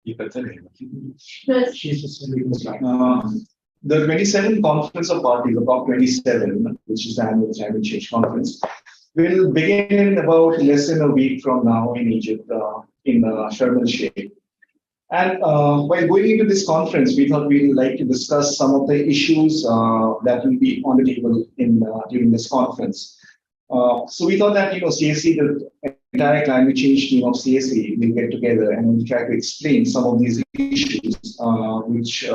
The 27th Conference of Parties, the COP27, which is the annual climate change conference, will begin in about less than a week from now in Egypt, in Sharm el-Sheikh. And while going into this conference, we thought we'd like to discuss some of the issues that will be on the table during this conference. So we thought that CSE, the entire climate change team of CSE, will get together and we'll try to explain some of these issues, which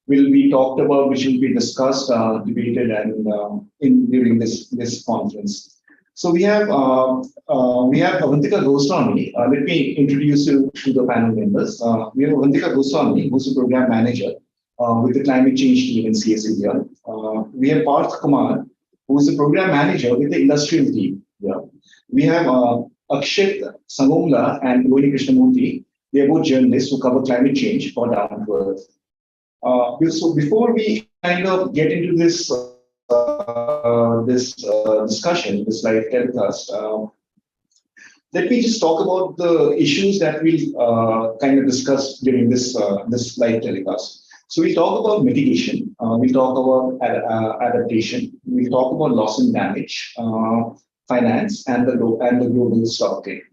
will be talked about, which will be discussed, debated, and during this conference. So we have Avantika Goswami. Let me introduce you to the panel members. We have Avantika Goswami, who's a program manager with the climate change team in CSE here. We have Parth Kumar, who is the program manager with the industrial team. Yeah. We have Akshit Sangomla and Rohini Krishnamurthy. They are both journalists who cover climate change for Down to Earth. So before we kind of get into this discussion, this live telecast, let me just talk about the issues that we'll kind of discuss during this live telecast. So we talk about mitigation, we talk about adaptation, we talk about loss and damage, finance, and the global stock trade.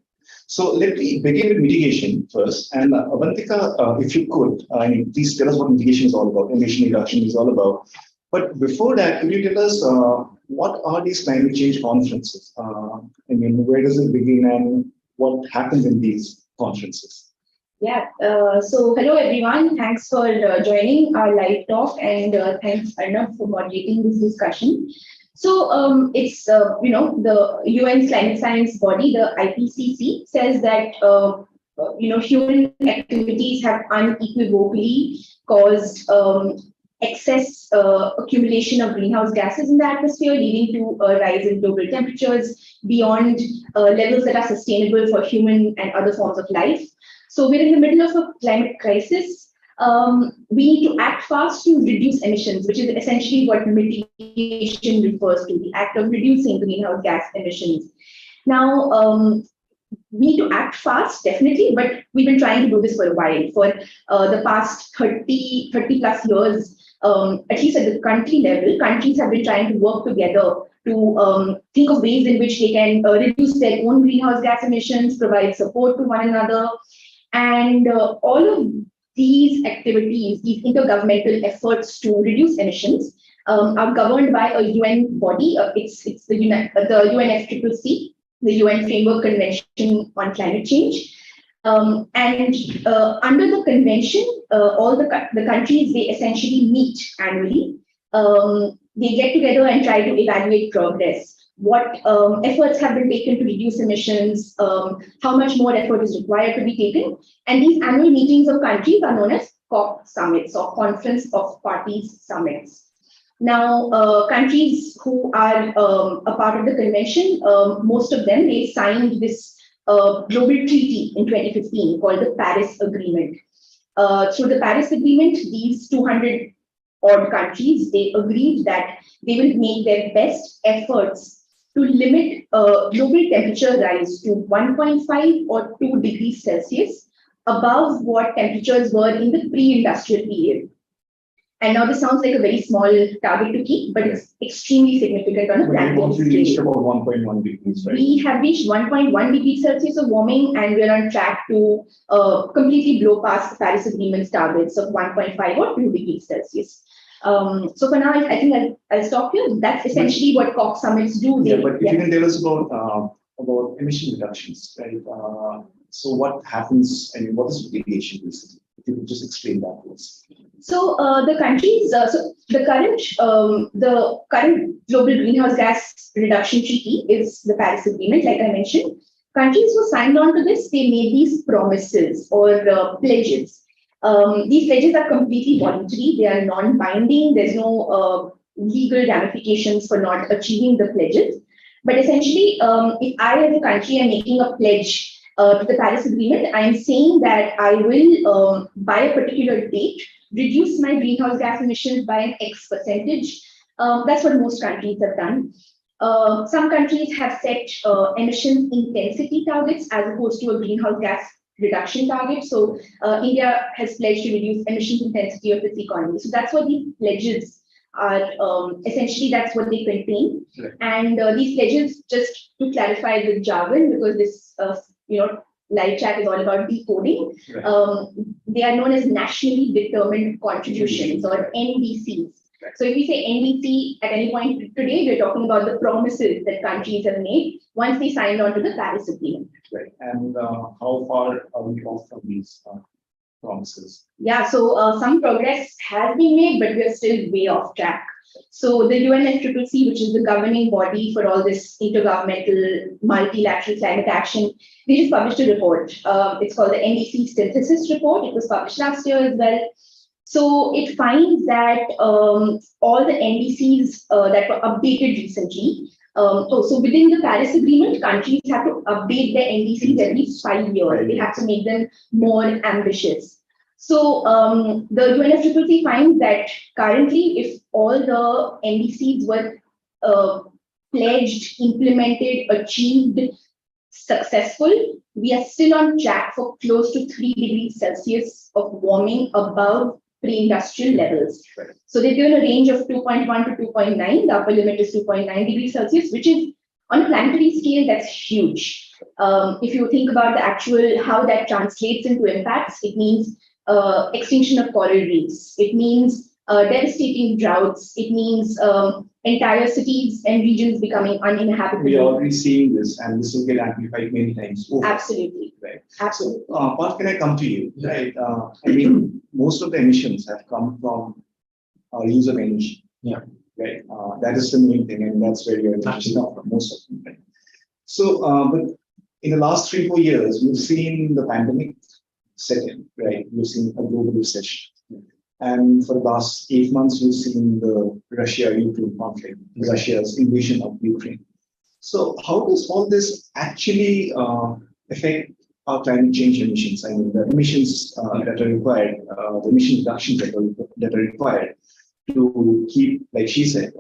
So let me begin with mitigation first. And Avantika, if you could, please tell us what mitigation is all about, emission reduction is all about. But before that, could you tell us what are these climate change conferences? Where does it begin and what happens in these conferences? Yeah, so hello everyone. Thanks for joining our live talk, and thanks Arnav for moderating this discussion. So it's the UN's climate science body, the IPCC, says that human activities have unequivocally caused excess accumulation of greenhouse gases in the atmosphere, leading to a rise in global temperatures beyond levels that are sustainable for human and other forms of life. So we're in the middle of a climate crisis. We need to act fast to reduce emissions, which is essentially what mitigation refers to, the act of reducing greenhouse gas emissions. Now, we need to act fast, definitely, but we've been trying to do this for a while. For the past 30 plus years, at least at the country level, countries have been trying to work together to think of ways in which they can reduce their own greenhouse gas emissions, provide support to one another. And all of these activities, these intergovernmental efforts to reduce emissions, are governed by a UN body. It's the UNFCCC, the UN Framework Convention on Climate Change. And under the convention, all the countries, they essentially meet annually. They get together and try to evaluate progress. What efforts have been taken to reduce emissions, how much more effort is required to be taken. And these annual meetings of countries are known as COP summits, or Conference of Parties summits. Now, countries who are a part of the convention, most of them, they signed this global treaty in 2015 called the Paris Agreement. Through the Paris Agreement, these 200 odd countries, they agreed that they will make their best efforts to limit global temperature rise to 1.5 or 2 degrees Celsius above what temperatures were in the pre-industrial period. And now this sounds like a very small target to keep, but it's extremely significant on a planetary scale. We reached about 1.1 degrees, right? We have reached 1.1 degrees Celsius of warming, and we're on track to completely blow past the Paris Agreement's targets of 1.5 or 2 degrees Celsius. So for now, I think I'll stop here. That's essentially what COP summits do. Yeah, but if you can tell us about emission reductions, right? So what happens and what is mitigation basically? If you could just explain that to us. So the countries, so the current global greenhouse gas reduction treaty is the Paris Agreement, like I mentioned. Countries who signed on to this, they made these promises or pledges. These pledges are completely voluntary. They are non-binding. There's no legal ramifications for not achieving the pledges. But essentially, if I as a country am making a pledge to the Paris Agreement, I'm saying that I will, by a particular date, reduce my greenhouse gas emissions by an X percentage. That's what most countries have done. Some countries have set emission intensity targets as opposed to a greenhouse gas reduction target. So India has pledged to reduce emission intensity of its economy. So that's what these pledges are. Essentially, that's what they contain. Right. And these pledges, just to clarify the jargon, because this live chat is all about decoding. Right. They are known as nationally determined contributions, or NDCs. Right. So if we say NDC at any point today, we're talking about the promises that countries have made once they signed on to the Paris Agreement. Right. And how far are we off from these promises? Yeah, so some progress has been made, but we're still way off track. So the UNFCCC, which is the governing body for all this intergovernmental multilateral climate action, they just published a report. It's called the NDC Synthesis Report. It was published last year as well. So it finds that all the NDCs that were updated recently, so within the Paris Agreement, countries have to update their NDCs every 5 years. They have to make them more ambitious. So the UNFCCC finds that currently, if all the NDCs were pledged, implemented, achieved, successful, we are still on track for close to 3 degrees Celsius of warming above pre-industrial levels. Right. So they've given a range of 2.1 to 2.9. The upper limit is 2.9 degrees Celsius, which is on a planetary scale, that's huge. If you think about the actual, how that translates into impacts, it means extinction of coral reefs. It means devastating droughts. It means entire cities and regions becoming uninhabitable. We are already seeing this, and this will get amplified many times over. Absolutely. Right. Absolutely. Parth, can I come to you? Right. I mean, most of the emissions have come from our use of energy. Yeah. Right. That is the main thing, and that's where your emissions come from, most of them. Right? So, but in the last 3-4 years, we've seen the pandemic set in, right? We've seen a global recession. And for the last 8 months, we've seen the Russia-Ukraine conflict, Russia's invasion of Ukraine. So how does all this actually affect our climate change emissions? I mean, the emissions that are required, the emission reductions that are required to keep, like she said,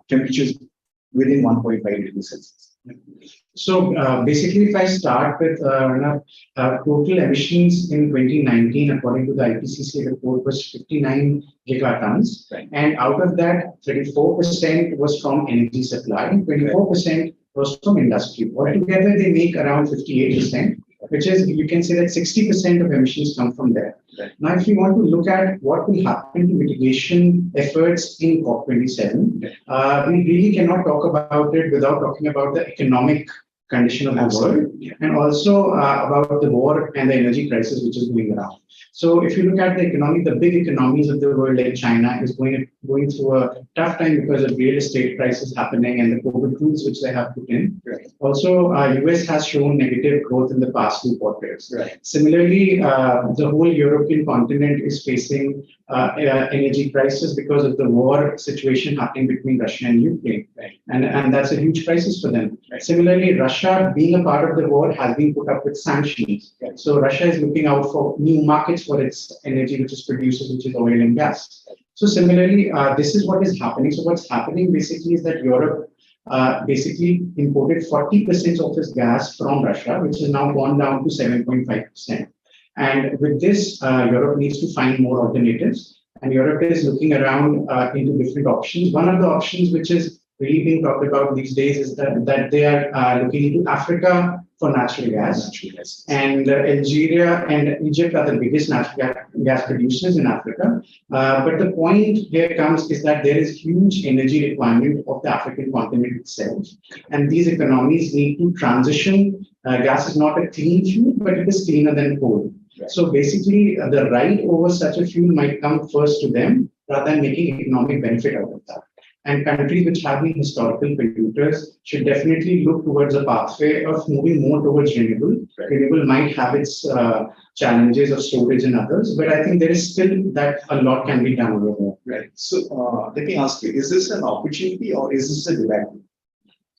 temperatures within 1.5 degrees Celsius. So basically, if I start with total emissions in 2019, according to the IPCC report, was 59 gigatons. Right. And out of that, 34% was from energy supply, and 24% was from industry. Altogether, they make around 58%, which is, you can say that 60% of emissions come from there. Right. Now, if you want to look at what will happen to mitigation efforts in COP27, we really cannot talk about it without talking about the economic condition of the world, and also about the war and the energy crisis which is going around. So if you look at the economy, the big economies of the world like China is going through a tough time because of real estate crisis happening and the COVID rules which they have put in. Right. Also, US has shown negative growth in the past 2 quarters. Right. Similarly, the whole European continent is facing energy crisis because of the war situation happening between Russia and Ukraine. Right. And that's a huge crisis for them. Right. Similarly, Russia, being a part of the war, has been put up with sanctions. Right. So Russia is looking out for new markets for its energy, which is produces, which is oil and gas. So similarly, this is what is happening. So what's happening basically is that Europe basically imported 40% of its gas from Russia, which has now gone down to 7.5%. And with this, Europe needs to find more alternatives. And Europe is looking around into different options. One of the options which is really being talked about these days is that they are looking into Africa for natural gas. And Algeria and Egypt are the biggest natural gas producers in Africa. But the point here comes is that there is huge energy requirement of the African continent itself. And these economies need to transition. Gas is not a clean fuel, but it is cleaner than coal. Right. So basically, the right over such a fuel might come first to them rather than making economic benefit out of that. And countries which have been historical polluters should definitely look towards a pathway of moving more towards renewable. Right. Renewable might have its challenges of storage and others, but I think there is still that a lot can be done over there. Right. So let me ask you, is this an opportunity or is this a development?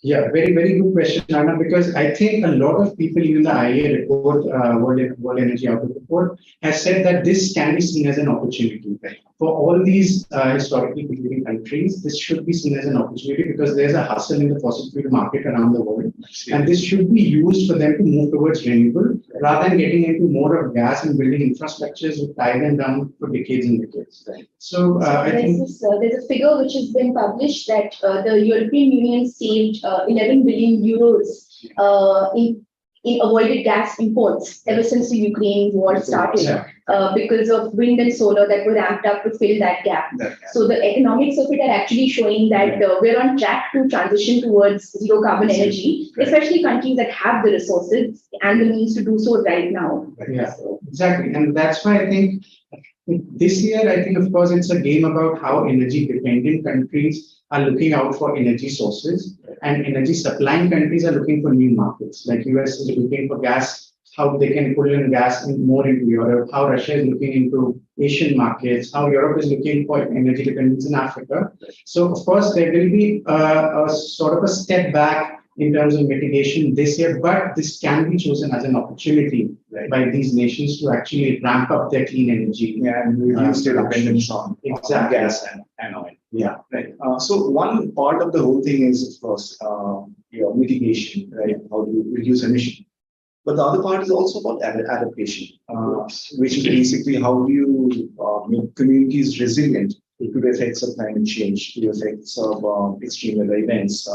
Yeah, very, very good question, Anna, because I think a lot of people, even the IEA report, World Energy Outlook report, has said that this can be seen as an opportunity. Right? For all these historically depleting countries, this should be seen as an opportunity because there's a hustle in the fossil fuel market around the world. And this should be used for them to move towards renewable rather than getting into more of gas and building infrastructures which tie them down for decades and decades. Right? So I think there's a figure which has been published that the European Union saved 11 billion euros in avoided gas imports ever since the Ukraine war started because of wind and solar that were ramped up to fill that gap. So the economics of it are actually showing that we're on track to transition towards zero carbon energy, especially countries that have the resources and the means to do so right now. Yeah, exactly. And that's why I think this year, I think, of course, it's a game about how energy dependent countries are looking out for energy sources and energy supplying countries are looking for new markets. Like US is looking for gas, how they can pull in gas more into Europe, how Russia is looking into Asian markets, how Europe is looking for energy dependence in Africa. So, of course, there will be a sort of a step back in terms of mitigation this year, but this can be chosen as an opportunity by these nations to actually ramp up their clean energy. Yeah, and reduce their dependence on gas and oil. Yeah. Right. So one part of the whole thing is, of course, your mitigation, right? How do you reduce emission? But the other part is also about adaptation, which is basically how do you make communities resilient to the effects of climate change, to the effects of extreme weather events.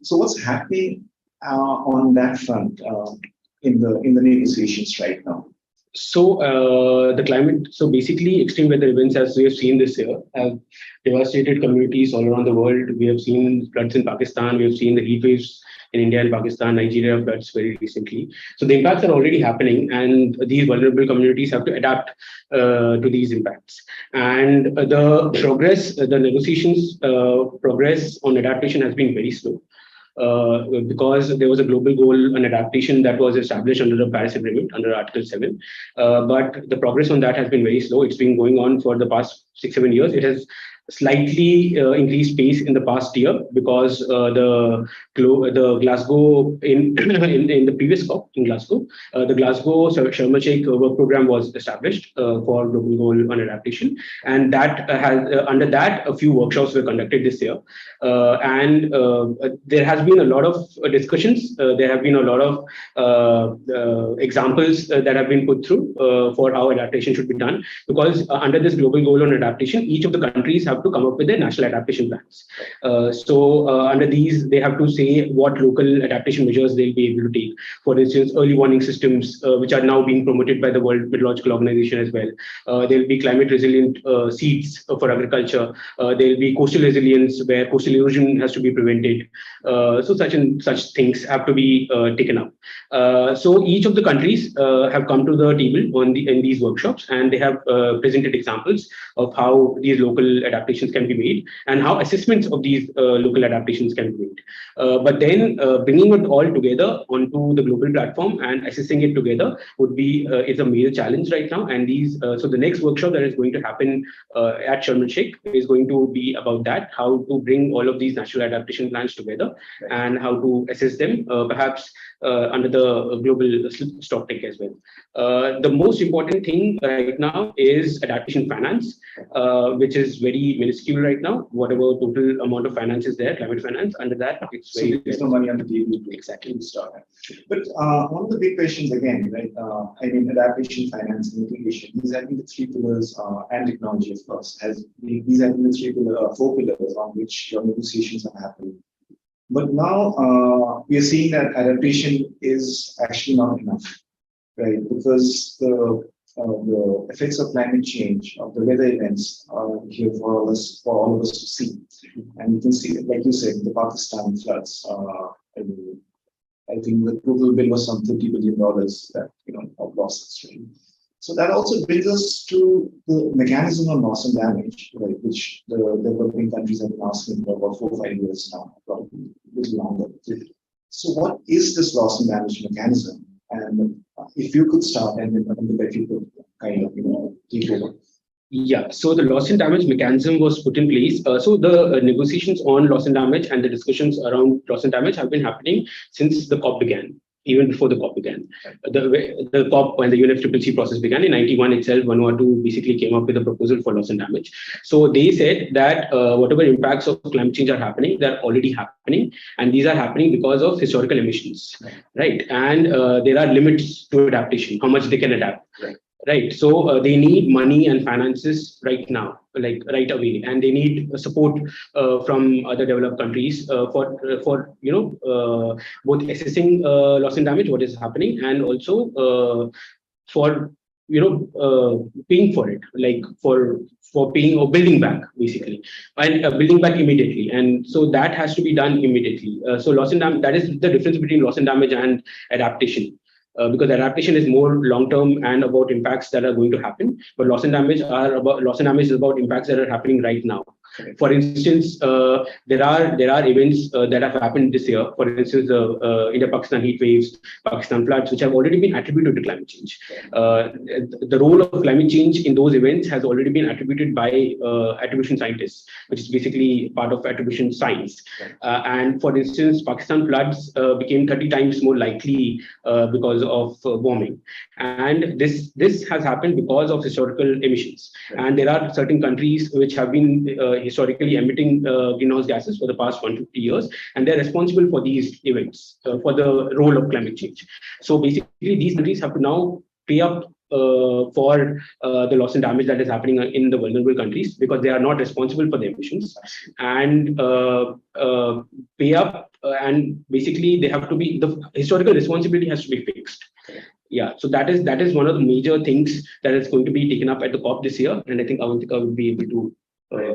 So what's happening on that front in the negotiations right now? So the climate, so basically extreme weather events, as we have seen this year, have devastated communities all around the world. We have seen floods in Pakistan, we have seen the heat waves in India and Pakistan, Nigeria floods very recently. So the impacts are already happening and these vulnerable communities have to adapt to these impacts. And the progress, the negotiations progress on adaptation has been very slow. Because there was a global goal on adaptation that was established under the Paris Agreement, under Article 7. But the progress on that has been very slow. It's been going on for the past 6-7 years. It has slightly increased pace in the past year because the Glasgow in the previous COP in Glasgow, the Glasgow Sharm el-Sheikh work program was established for global goal on adaptation, and that has under that a few workshops were conducted this year, and there has been a lot of discussions. There have been a lot of examples that have been put through for how adaptation should be done, because under this global goal on adaptation, each of the countries have to come up with their national adaptation plans. So under these, they have to say what local adaptation measures they'll be able to take. For instance, early warning systems, which are now being promoted by the World Meteorological Organization as well. There'll be climate resilient seeds for agriculture. There'll be coastal resilience, where coastal erosion has to be prevented. So such things have to be taken up. So each of the countries have come to the table in these workshops, and they have presented examples of how these local adaptations can be made and how assessments of these local adaptations can be made. But then bringing it all together onto the global platform and assessing it together would be is a major challenge right now. And these so the next workshop that is going to happen at Sharm el-Sheikh is going to be about that, how to bring all of these national adaptation plans together and how to assess them, perhaps under the global stock take as well. The most important thing right now is adaptation finance, which is very minuscule right now. Whatever total amount of finance is there, climate finance, under that, it's So very there's no money on the table to exactly start. But one of the big questions again, right? I mean, adaptation, finance, and mitigation. These have been the three pillars, and technology, of course. These have been the four pillars on which your negotiations are happening. But now we are seeing that adaptation is actually not enough, right? Because the effects of climate change, of the weather events, are here for all of us to see. And you can see, like you said, the Pakistan floods. I think the total bill was some $30 billion that of losses. Right? So that also brings us to the mechanism of loss and damage, right, which the developing countries have been asking for about 4 or 5 years now, probably a little longer. So what is this loss and damage mechanism? And if you could start, and if you could kind of take over. Yeah, so the loss and damage mechanism was put in place. So the negotiations on loss and damage and the discussions around loss and damage have been happening since the COP began, even before the COP began. The COP, when the UNFCCC process began in 91 itself, Vanuatu basically came up with a proposal for loss and damage. So they said that whatever impacts of climate change are happening, they're already happening, and these are happening because of historical emissions, right? And there are limits to adaptation, how much they can adapt. Right. So they need money and finances right now, like right away, and they need support from other developed countries for both assessing loss and damage, what is happening, and also for paying for it, like for paying or building back basically, and building back immediately. And so that has to be done immediately. So loss and damage, that is the difference between loss and damage and adaptation. Because adaptation is more long-term and about impacts that are going to happen, but loss and damage is about impacts that are happening right now. For instance, there are events that have happened this year. For instance, the India-Pakistan heat waves, Pakistan floods, which have already been attributed to climate change. The role of climate change in those events has already been attributed by attribution scientists, which is basically part of attribution science. And for instance, Pakistan floods became 30 times more likely because of warming. And this has happened because of historical emissions. And there are certain countries which have been historically emitting greenhouse gases for the past 150 years, and they're responsible for these events, for the role of climate change. So basically, these countries have to now pay up for the loss and damage that is happening in the vulnerable countries, because they are not responsible for the emissions, and pay up, and basically they have to be, the historical responsibility has to be fixed. Yeah, so that is one of the major things that is going to be taken up at the COP this year, and I think Avantika will be able to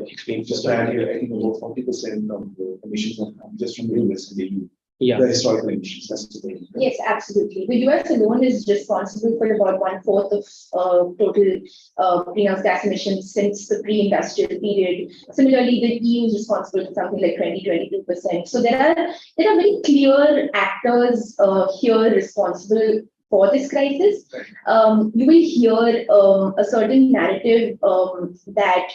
explain. Just to add here, I think about 40% of the emissions are just from the US and the EU. Yeah. The historical emissions. That's the thing. Yes, absolutely. The US alone is responsible for about 1/4 of total greenhouse gas emissions since the pre-industrial period. Similarly, the EU is responsible for something like 20-22%. So there are very clear actors here responsible for this crisis. You will hear a certain narrative that,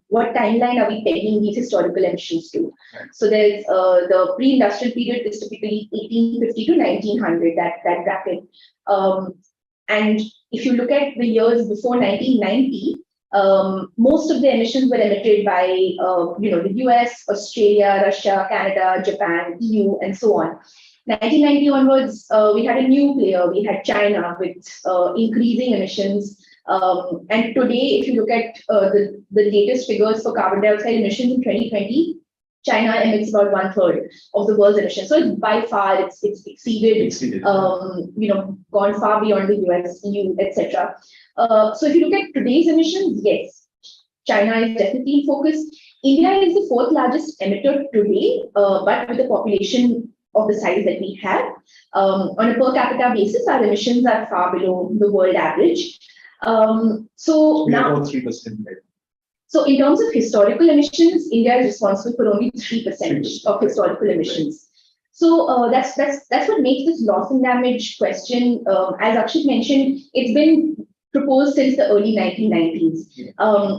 what timeline are we pegging these historical emissions to? So there's the pre-industrial period is typically 1850 to 1900, that bracket. And if you look at the years before 1990, most of the emissions were emitted by the US, Australia, Russia, Canada, Japan, EU, and so on. 1990 onwards, we had a new player. We had China with increasing emissions. And today, if you look at the latest figures for carbon dioxide emissions in 2020, China emits about 1/3 of the world's emissions. So it's by far, it's exceeded. Gone far beyond the US, EU, etc. So if you look at today's emissions, yes, China is definitely in focus. India is the 4th largest emitter today, but with the population of the size that we have, on a per capita basis, our emissions are far below the world average. So we now, about 3%. so in terms of historical emissions, India is responsible for only 3% of historical emissions. So that's what makes this loss and damage question, as Akshit mentioned, it's been proposed since the early 1990s,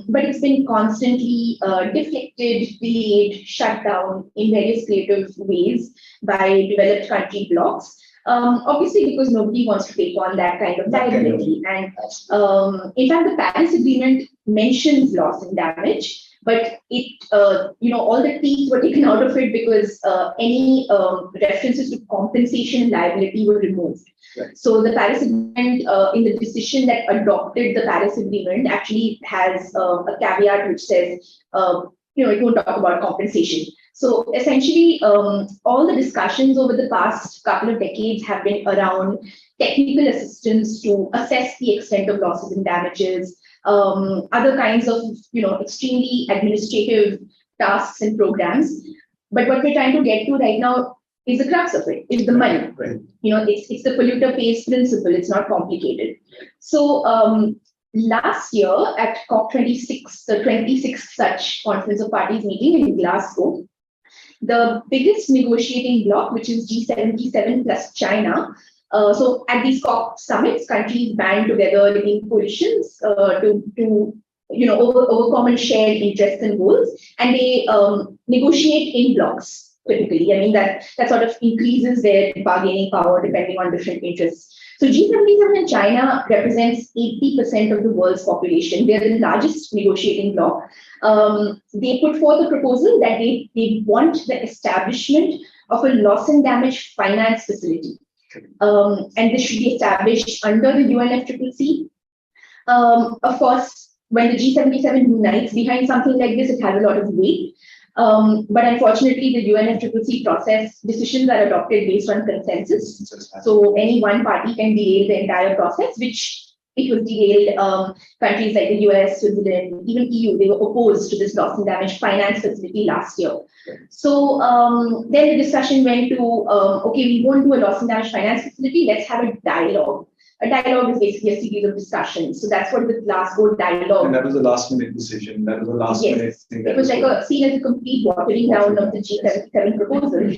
but it's been constantly deflected, delayed, shut down in various creative ways by developed country blocs. Obviously, because nobody wants to take on that kind of liability. And in fact, the Paris Agreement mentions loss and damage, but it, all the teeth were taken out of it because any references to compensation and liability were removed. Right. So the Paris Agreement, in the decision that adopted the Paris Agreement, actually has a caveat which says, it won't talk about compensation. So essentially, all the discussions over the past couple of decades have been around technical assistance to assess the extent of losses and damages, other kinds of, extremely administrative tasks and programs. But what we're trying to get to right now is the crux of it, is the money. Right. It's the polluter pays principle. It's not complicated. So last year at COP26, the 26th such Conference of Parties meeting in Glasgow, the biggest negotiating bloc, which is G77 plus China. So at these COP summits, countries band together in coalitions to over common shared interests and goals, and they negotiate in blocks typically. I mean, that sort of increases their bargaining power depending on different interests. So G77 in China represents 80% of the world's population. They're the largest negotiating bloc. They put forth a proposal that they want the establishment of a loss and damage finance facility. And this should be established under the UNFCCC. Of course, when the G77 unites behind something like this, it has a lot of weight. But unfortunately, the UNFCCC process decisions are adopted based on consensus. So any one party can derail the entire process, which it was derailed. Countries like the US, Switzerland, even EU, they were opposed to this loss and damage finance facility last year. So then the discussion went to, okay, we won't do a loss and damage finance facility, let's have a dialogue. A dialogue is basically a series of discussions. So that's what the Glasgow dialogue. And that was a last minute decision. That was a last minute thing. It was like seen as a complete watering down of the G77 proposal.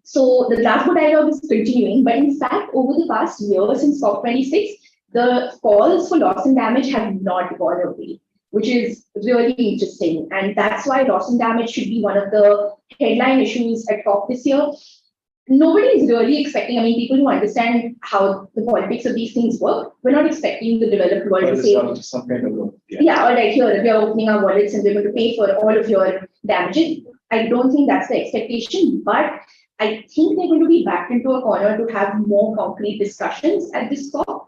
So the Glasgow dialogue is continuing, but in fact, over the past year since COP26, the calls for loss and damage have not gone away, which is really interesting. And that's why loss and damage should be one of the headline issues at COP this year. Nobody is really expecting, I mean, people who understand how the politics of these things work, we're not expecting the developed world to say, some kind of all right, here, we are opening our wallets and we're going to pay for all of your damages. I don't think that's the expectation, but I think they're going to be backed into a corner to have more concrete discussions at this COP.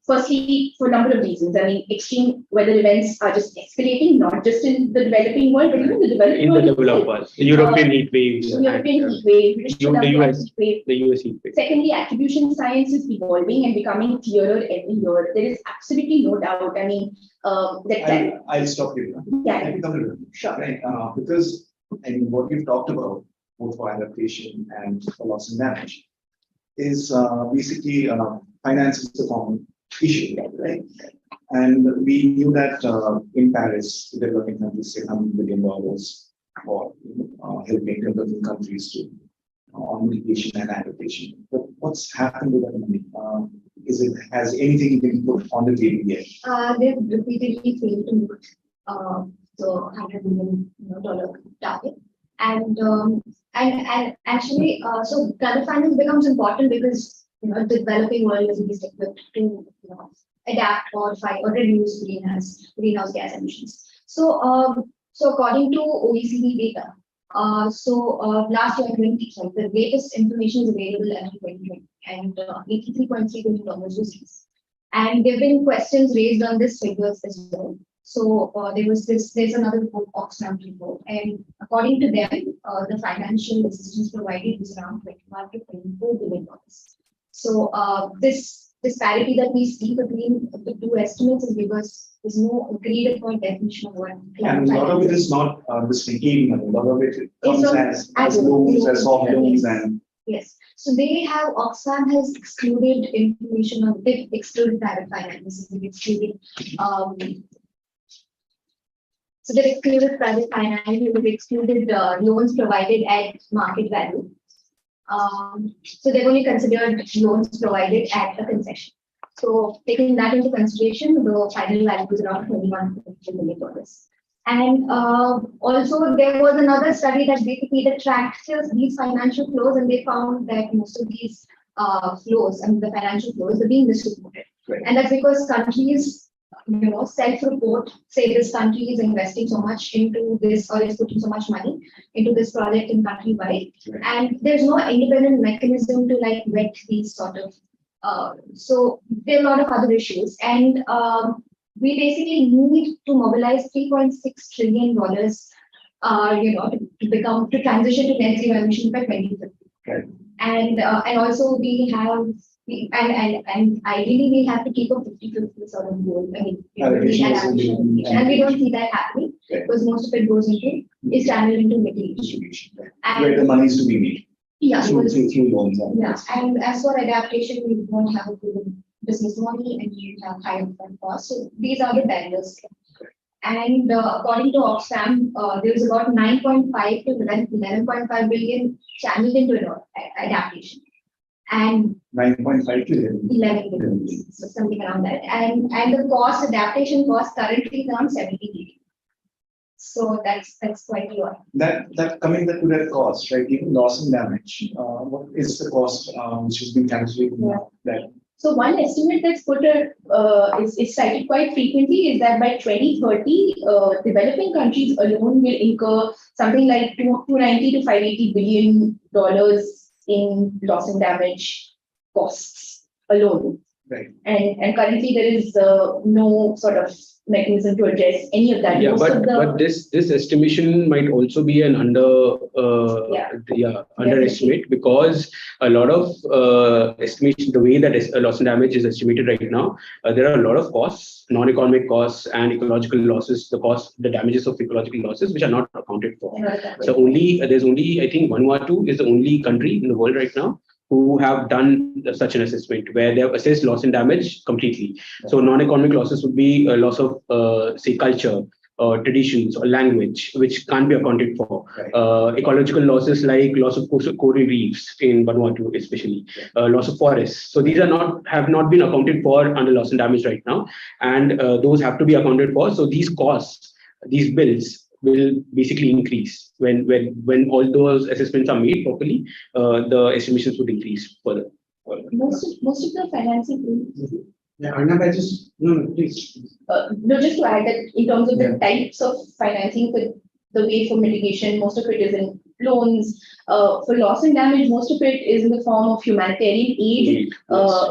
Firstly, for a number of reasons. I mean, extreme weather events are just escalating, not just in the developing world, but even the developing world. In the developed world, the European heat waves. European heat wave, the US heat wave. Secondly, attribution science is evolving and becoming clearer every year. There is absolutely no doubt. I mean, I'll stop you. Yeah. Sure. Right. Because what you've talked about, both for adaptation and for loss and damage, is basically finance is a common issue, right? And we knew that in Paris, the developing countries say $100 billion for helping developing countries to on mitigation and adaptation. But what's happened with that money? Has anything been put on the table yet? They've repeatedly failed to meet the $100 million target. And actually, so climate finance becomes important because the developing world is least equipped to adapt or fight or reduce greenhouse gas emissions. So according to OECD data, last year the latest information is available until 2020, and $83.3 billion was seized. And there have been questions raised on this figures as well. So there's another report, Oxfam report, and according to them, the financial assistance provided is around $21 to $24 billion. So this disparity that we see between the two estimates is because there's no agreed upon definition of what. And a lot of it is not this decaying money. A lot of it comes as loans, as soft loans, and yes. So Oxfam has excluded information on they've excluded private finance, they've excluded so they've excluded private finance, they've excluded loans provided at market value. So they've only considered loans provided at a concession. So taking that into consideration, the final value is around $21 million. And also there was another study that basically tracked these financial flows, and they found that most of these flows, the financial flows, are being distributed. Right. And that's because countries self-report, say this country is investing so much into this or is putting so much money into this project in country-wide, and there's no independent mechanism to vet these sort of. So there are a lot of other issues, and we basically need to mobilize $3.6 trillion, to transition to net zero emissions by 2050. Right. And also we have. And ideally, we have to keep a 50-50 sort of goal. I mean, and we don't see that happening because most of it goes into is channeled into mitigation. Where the money is to be made. Yeah, through loans. Yeah, and as for adaptation, we won't have a good business model and we have high upfront costs. So these are the barriers. And according to Oxfam, there is about 9.5 to 11.5 billion channeled into adaptation. And 9.5 to 11. 11 billion, so something around that. And the cost, adaptation cost currently is around 70 billion. So that's quite a lot. That coming back to that cost, right? Even loss and damage. What is the cost which has been calculated? That So one estimate that's is cited quite frequently is that by 2030, developing countries alone will incur something like $290 to $580 billion in loss and damage costs alone. right. And currently there is no sort of mechanism to address any of that. Yeah, but this estimation might also be an underestimate, because a lot of estimation, the way that loss and damage is estimated right now, there are a lot of costs, non-economic costs and ecological losses, the damages of ecological losses, which are not accounted for. So there's only, I think Vanuatu is the only country in the world right now who have done such an assessment where they have assessed loss and damage completely. So non-economic losses would be a loss of, say, culture, traditions or language, which can't be accounted for. Right. Ecological losses like loss of coral reefs in Vanuatu, especially, loss of forests. So these have not been accounted for under loss and damage right now, and those have to be accounted for. So these costs, these bills, will basically increase when all those assessments are made properly. The estimations would increase further. Most of the financing. Yeah, Arnab, no, please. No, just to add that in terms of the types of financing, the way for mitigation, most of it is in loans. For loss and damage, most of it is in the form of humanitarian aid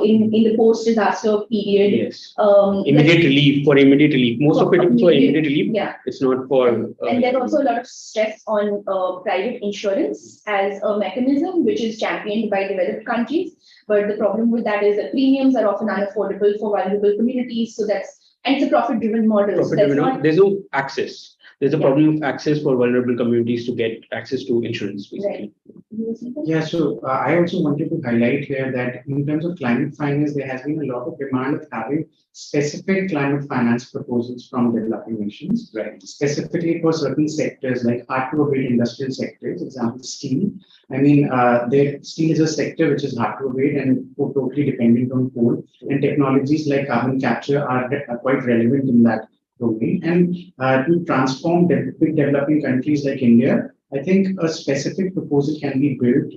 in the post-disaster period. Yes. Immediate relief. Most of it is for immediate relief. Yeah. It's not for. And there's also a lot of stress on private insurance as a mechanism which is championed by developed countries. But the problem with that is that premiums are often unaffordable for vulnerable communities. So and it's a profit-driven model. There's no access. There's a problem of access for vulnerable communities to get access to insurance, basically. Right. Yeah, so I also wanted to highlight here that in terms of climate finance, there has been a lot of demand of having specific climate finance proposals from developing nations, right? Specifically for certain sectors like hard-to-abate industrial sectors, example steel. I mean, steel is a sector which is hard to abate and totally dependent on coal, and technologies like carbon capture are quite relevant in that domain. And to transform big developing countries like India, I think a specific proposal can be built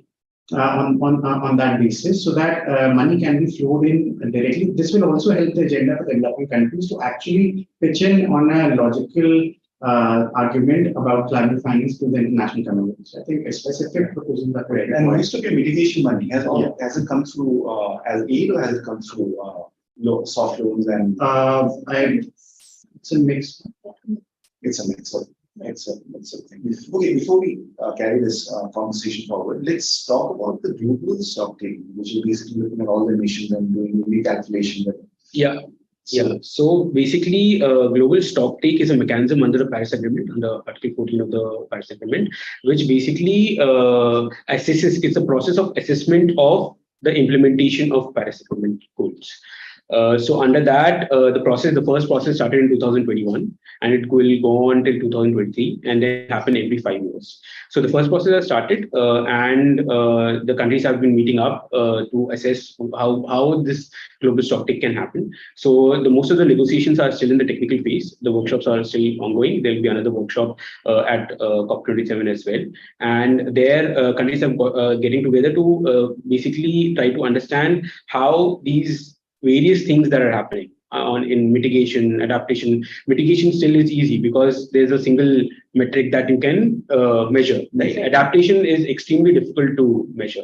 on that basis, so that money can be flowed in directly. This will also help the agenda for developing countries to actually pitch in on a logical argument about climate finance to the international community. So I think a specific proposal that we're and most of your mitigation money has it come through as aid, or has it come through soft loans and? It's a mix. It's a mix of. It's a thing. Okay, before we carry this conversation forward, let's talk about the global stock taking, which is basically looking at all the emissions and doing recalculation. Yeah. So basically, global stock take is a mechanism under the Paris Agreement, under Article 14 of the Paris Agreement, which basically assesses. It's a process of assessment of the implementation of Paris Agreement goals. So under that, the first process started in 2021, and it will go on till 2023, and then happen every 5 years. So the first process has started, and the countries have been meeting up to assess how this global stocktake can happen. So most of the negotiations are still in the technical phase. The workshops are still ongoing. There will be another workshop at COP27 as well, and there countries are getting together to basically try to understand how these various things that are happening in mitigation, adaptation. Mitigation still is easy because there's a single metric that you can measure. Like adaptation is extremely difficult to measure,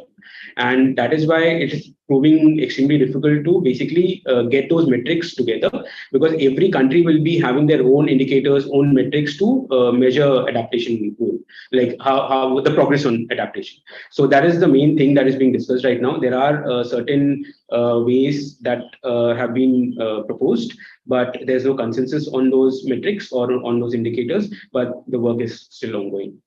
and that is why it is proving extremely difficult to basically get those metrics together, because every country will be having their own indicators, own metrics to measure adaptation goal, like how the progress on adaptation. So that is the main thing that is being discussed right now. There are certain ways that have been proposed, but there's no consensus on those metrics or on those indicators, but the work is still ongoing.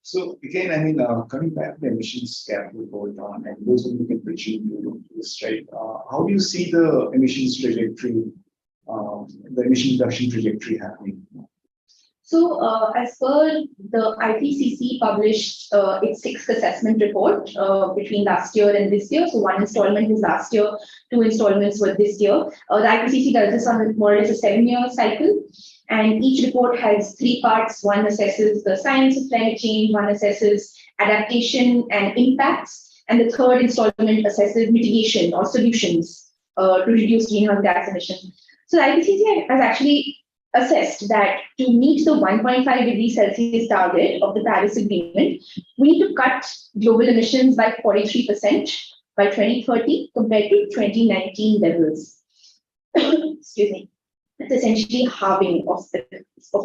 So again, I mean, coming back to the emissions cap report, and those who can pitch into this, right? How do you see the emissions trajectory, the emission reduction trajectory happening? So, as per the IPCC published its sixth assessment report between last year and this year. So, one installment was last year, two installments were this year. The IPCC does this on more or less a 7-year cycle. And each report has three parts. One assesses the science of climate change, one assesses adaptation and impacts, and the third installment assesses mitigation or solutions to reduce greenhouse gas emissions. So the IPCC has actually assessed that to meet the 1.5 degrees Celsius target of the Paris Agreement, we need to cut global emissions by 43% by 2030 compared to 2019 levels. Excuse me. It's essentially halving of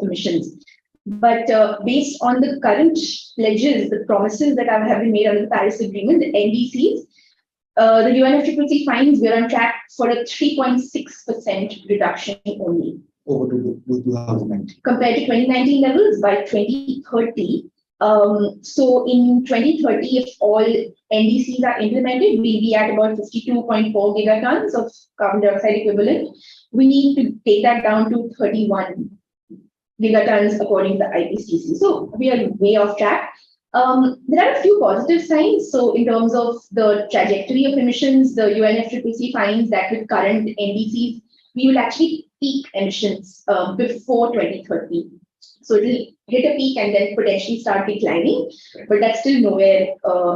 emissions. But based on the current pledges, the promises that have been made under the Paris Agreement, the NDCs, the UNFCCC finds we're on track for a 3.6% reduction only. Over to 2019. Compared to 2019 levels by 2030. So in 2030, if all NDCs are implemented, we'll be at about 52.4 gigatons of carbon dioxide equivalent. We need to take that down to 31 gigatons according to the IPCC. So we are way off track. There are a few positive signs. So in terms of the trajectory of emissions, the UNFCCC finds that with current NDCs, we will actually peak emissions before 2030. So it will hit a peak and then potentially start declining, but that's still nowhere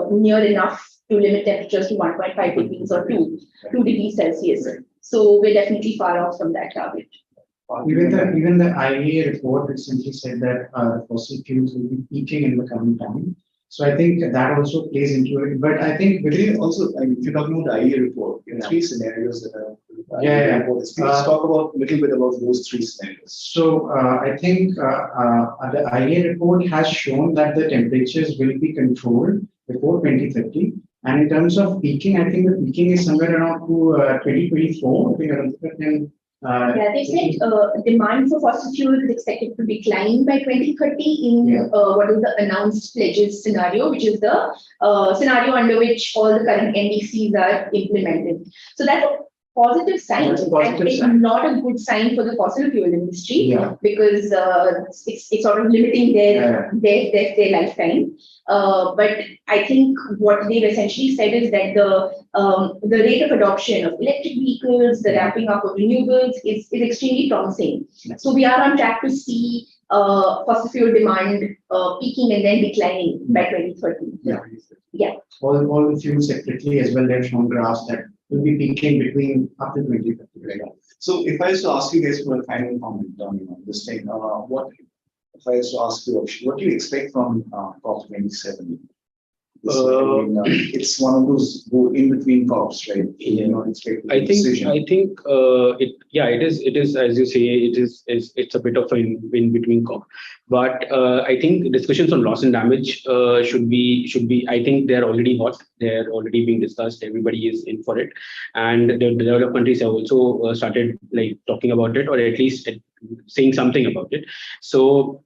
near enough to limit temperatures to 1.5 degrees or 2 degrees Celsius. So we're definitely far off from that target. Even the IEA report recently said that fossil fuels will be peaking in the coming time. So I think that also plays into it. But I think also, I mean, if you're talking about the IEA report, there are three scenarios that are. Let's talk about a little bit about those three scenarios. So I think the IEA report has shown that the temperatures will be controlled before 2030. And in terms of peaking, I think the peaking is somewhere around to 2024. I think around they said demand for fossil fuels is expected to decline by 2030 in what is the announced pledges scenario, which is the scenario under which all the current NDCs are implemented. So that's a positive sign. It's not a good sign for the fossil fuel industry because it's sort of limiting their lifetime. But I think what they've essentially said is that the rate of adoption of electric vehicles, the ramping up of renewables is extremely promising. So we are on track to see fossil fuel demand peaking and then declining by 2030. All the fuels separately as well, they've shown graphs that will be peaking between up to 2030. Right. So if I was to ask you guys for a final comment on this thing, what if I was to ask you, what do you expect from COP27? It's one of those go in between COPs, right? I think it is as you say, it's a bit of an in between COP, but I think discussions on loss and damage should be. I think they're already hot. They're already being discussed. Everybody is in for it, and the developed countries have also started talking about it, or at least saying something about it. So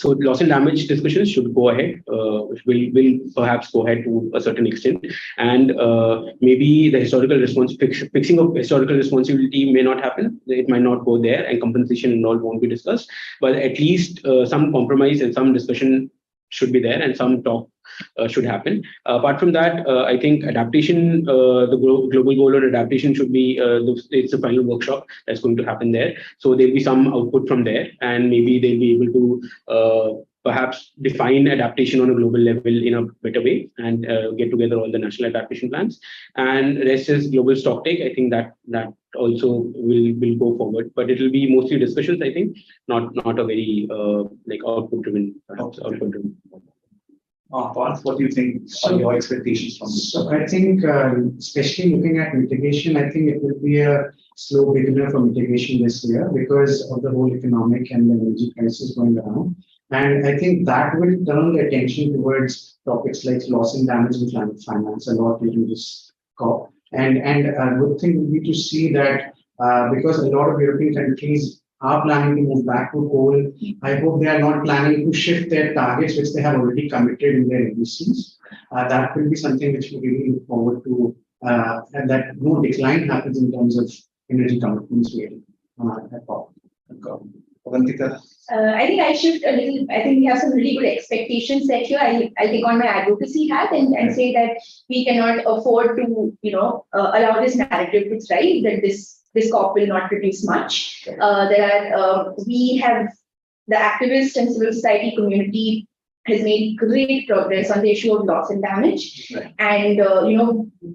loss and damage discussions should go ahead, will perhaps go ahead to a certain extent, and maybe the fixing of historical responsibility may not happen. It might not go there, and compensation and all won't be discussed. But at least some compromise and some discussion should be there, and some talk should happen. Apart from that, I think adaptation, the global goal on adaptation should be, it's the final workshop that's going to happen there. So there'll be some output from there, and maybe they'll be able to perhaps define adaptation on a global level in a better way, and get together all the national adaptation plans. And rest is global stocktake. I think that also will go forward, but it will be mostly discussions. I think not a very output driven. Parth, what do you think are your expectations from this? So I think, especially looking at mitigation, I think it will be a slow beginner for mitigation this year because of the whole economic and the energy crisis going around. And I think that will turn the attention towards topics like loss and damage and climate finance a lot during this COP. And a good thing will be to see that because a lot of European countries are planning to move back to coal, I hope they are not planning to shift their targets, which they have already committed in their NDCs. That will be something which we really look forward to, and that no decline happens in terms of energy commitments really at COP. Avantika? I think I shift a little. I think we have some really good expectations set here. I'll take on my advocacy hat and say that we cannot afford to, allow this narrative to thrive, that this COP will not produce much. We have the activist and civil society community has made great progress on the issue of loss and damage, Right. and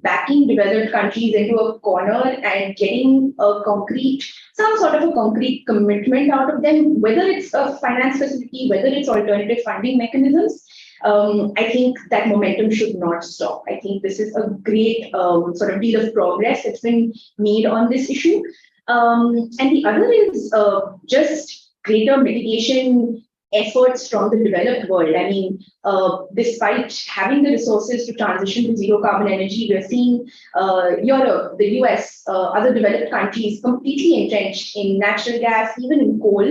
backing developed countries into a corner and getting some sort of a concrete commitment out of them, whether it's a finance facility, whether it's alternative funding mechanisms. I think that momentum should not stop. I think this is a great sort of deal of progress that's been made on this issue. And the other is just greater mitigation efforts from the developed world. I mean, despite having the resources to transition to zero carbon energy, we're seeing Europe, the US, other developed countries completely entrenched in natural gas, even in coal.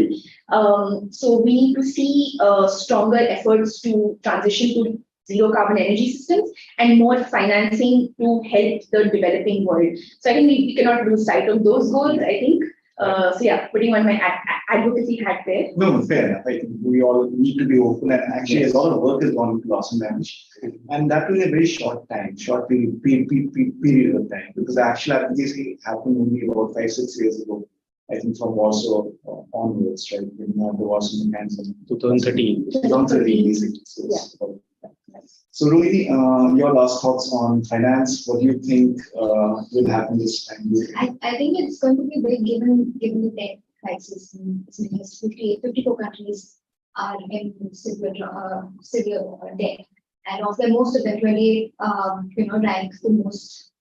So we need to see stronger efforts to transition to zero carbon energy systems and more financing to help the developing world. So I think we cannot lose sight of those goals, I think. So yeah, putting on my advocacy hat there. No, fair enough. I think we all need to be open, and actually a lot of work has gone into loss and damage, and that was a very short period of time, because the actual advocacy happened only about 5-6 years ago. I think from Warsaw onwards, right? When the Warsaw mechanism. 2013. 2013, basically. So Rohini, your last thoughts on finance. What do you think will happen this time? I think it's going to be big given the debt crisis. In 54 countries are in severe debt, and of them, most of them, 28, rank the most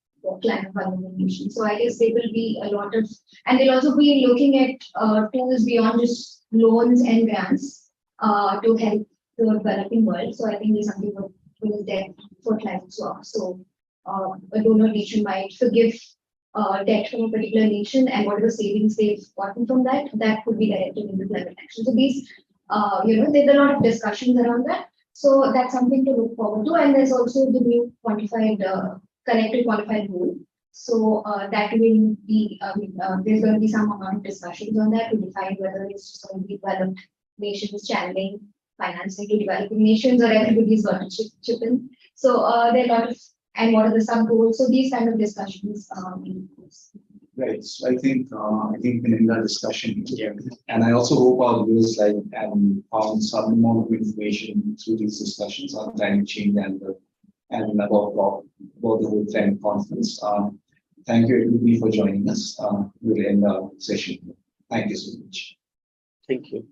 climate vulnerable nations. So I guess there will be a lot of, and they'll also be looking at tools beyond just loans and grants to help the developing world. So I think there's something with debt for climate swap. So a donor nation might forgive debt from a particular nation, and whatever savings they've gotten from that could be directed into climate action. So these, there's a lot of discussions around that. So that's something to look forward to. And there's also the new collective quantified rule. So that will be, there's going to be some amount of discussions on that to define whether it's just going to be developed nations channeling financing to developing nations, or everybody's got to chip in. So there are a lot of, and what are the sub goals? So these kind of discussions. Right. So I think in that discussion, and I also hope our viewers found some amount of information through these discussions on climate change and about the whole climate conference. Thank you everybody for joining us. We'll end our session. Thank you so much. Thank you.